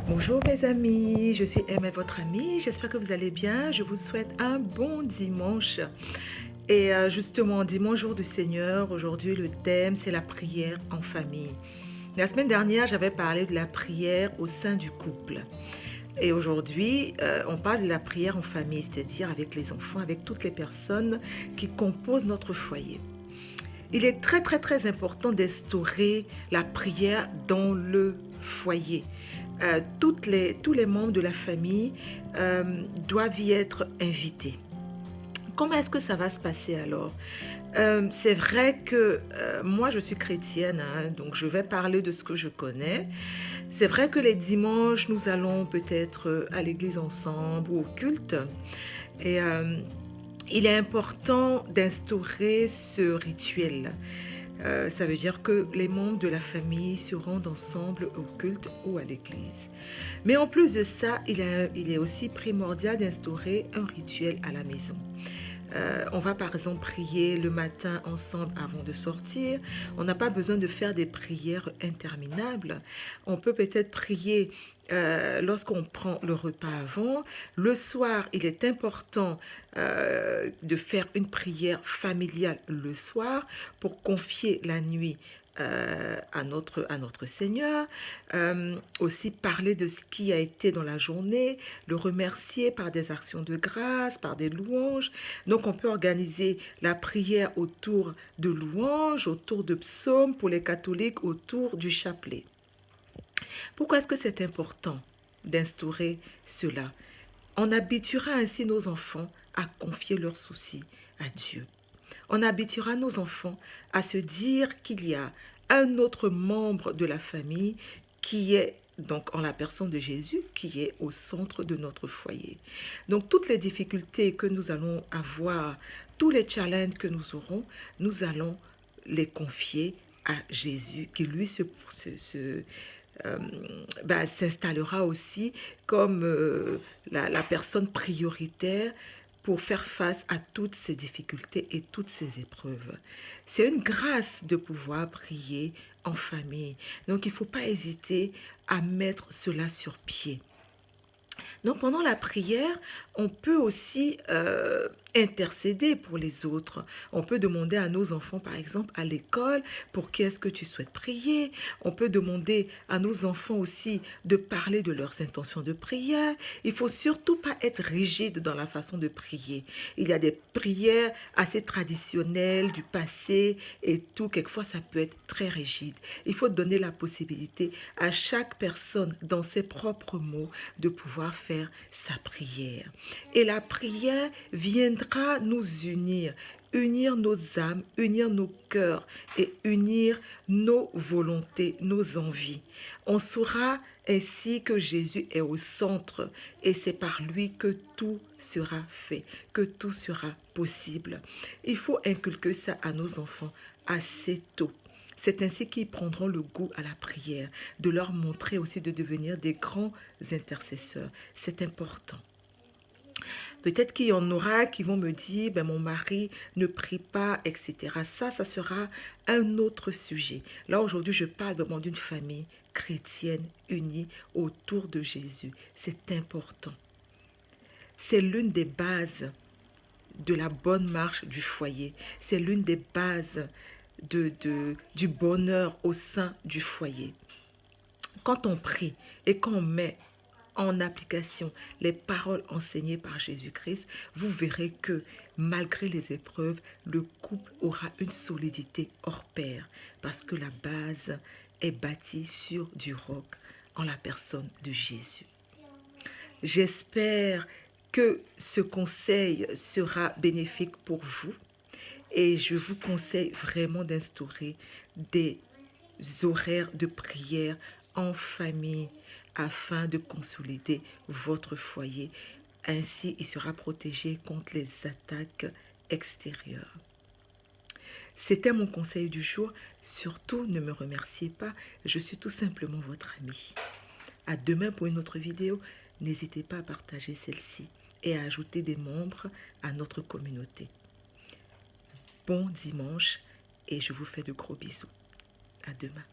Bonjour mes amis, je suis Emma, votre amie. J'espère que vous allez bien. Je vous souhaite un bon dimanche. Et justement, dimanche, jour du Seigneur, aujourd'hui le thème c'est la prière en famille. La semaine dernière, j'avais parlé de la prière au sein du couple. Et aujourd'hui, on parle de la prière en famille, c'est-à-dire avec les enfants, avec toutes les personnes qui composent notre foyer. Il est très très très important d'instaurer la prière dans le foyer. Tous les membres de la famille doivent y être invités. Comment est-ce que ça va se passer alors? C'est vrai que moi je suis chrétienne, hein, donc je vais parler de ce que je connais. C'est vrai que les dimanches, nous allons peut-être à l'église ensemble ou au culte. Et il est important d'instaurer ce rituel. Ça veut dire que les membres de la famille se rendent ensemble au culte ou à l'église. Mais en plus de ça, il est aussi primordial d'instaurer un rituel à la maison. On va par exemple prier le matin ensemble avant de sortir. On n'a pas besoin de faire des prières interminables. On peut peut-être prier lorsqu'on prend le repas avant. Le soir, il est important de faire une prière familiale le soir pour confier la nuit à notre Seigneur, aussi parler de ce qui a été dans la journée, le remercier par des actions de grâce, par des louanges. Donc on peut organiser la prière autour de louanges, autour de psaumes pour les catholiques, autour du chapelet. Pourquoi est-ce que c'est important d'instaurer cela? On habituera ainsi nos enfants à confier leurs soucis à Dieu. On habituera nos enfants à se dire qu'il y a un autre membre de la famille qui est donc en la personne de Jésus, qui est au centre de notre foyer. Donc toutes les difficultés que nous allons avoir, tous les challenges que nous aurons, nous allons les confier à Jésus, qui lui euh, s'installera aussi comme la personne prioritaire pour faire face à toutes ces difficultés et toutes ces épreuves. C'est une grâce de pouvoir prier en famille. Donc il ne faut pas hésiter à mettre cela sur pied. Donc pendant la prière, on peut aussi intercéder pour les autres. On peut demander à nos enfants, par exemple, à l'école, pour qui est-ce que tu souhaites prier. On peut demander à nos enfants aussi de parler de leurs intentions de prière. Il faut surtout pas être rigide dans la façon de prier. Il y a des prières assez traditionnelles du passé et tout. Quelquefois, ça peut être très rigide. Il faut donner la possibilité à chaque personne, dans ses propres mots, de pouvoir faire sa prière. Et la prière viendra nous unir, unir nos âmes, unir nos cœurs et unir nos volontés, nos envies. On saura ainsi que Jésus est au centre et c'est par lui que tout sera fait, que tout sera possible. Il faut inculquer ça à nos enfants assez tôt. C'est ainsi qu'ils prendront le goût à la prière, de leur montrer aussi de devenir des grands intercesseurs. C'est important. Peut-être qu'il y en aura qui vont me dire, ben, mon mari ne prie pas, etc. Ça sera un autre sujet. Là, aujourd'hui, je parle vraiment d'une famille chrétienne unie autour de Jésus. C'est important. C'est l'une des bases de la bonne marche du foyer. C'est l'une des bases du bonheur au sein du foyer. Quand on prie et qu'on met en application les paroles enseignées par Jésus-Christ, vous verrez que malgré les épreuves, le couple aura une solidité hors pair parce que la base est bâtie sur du roc en la personne de Jésus. J'espère que ce conseil sera bénéfique pour vous et je vous conseille vraiment d'instaurer des horaires de prière en famille afin de consolider votre foyer. Ainsi, il sera protégé contre les attaques extérieures. C'était mon conseil du jour. Surtout, ne me remerciez pas. Je suis tout simplement votre amie. À demain pour une autre vidéo. N'hésitez pas à partager celle-ci et à ajouter des membres à notre communauté. Bon dimanche et je vous fais de gros bisous. À demain.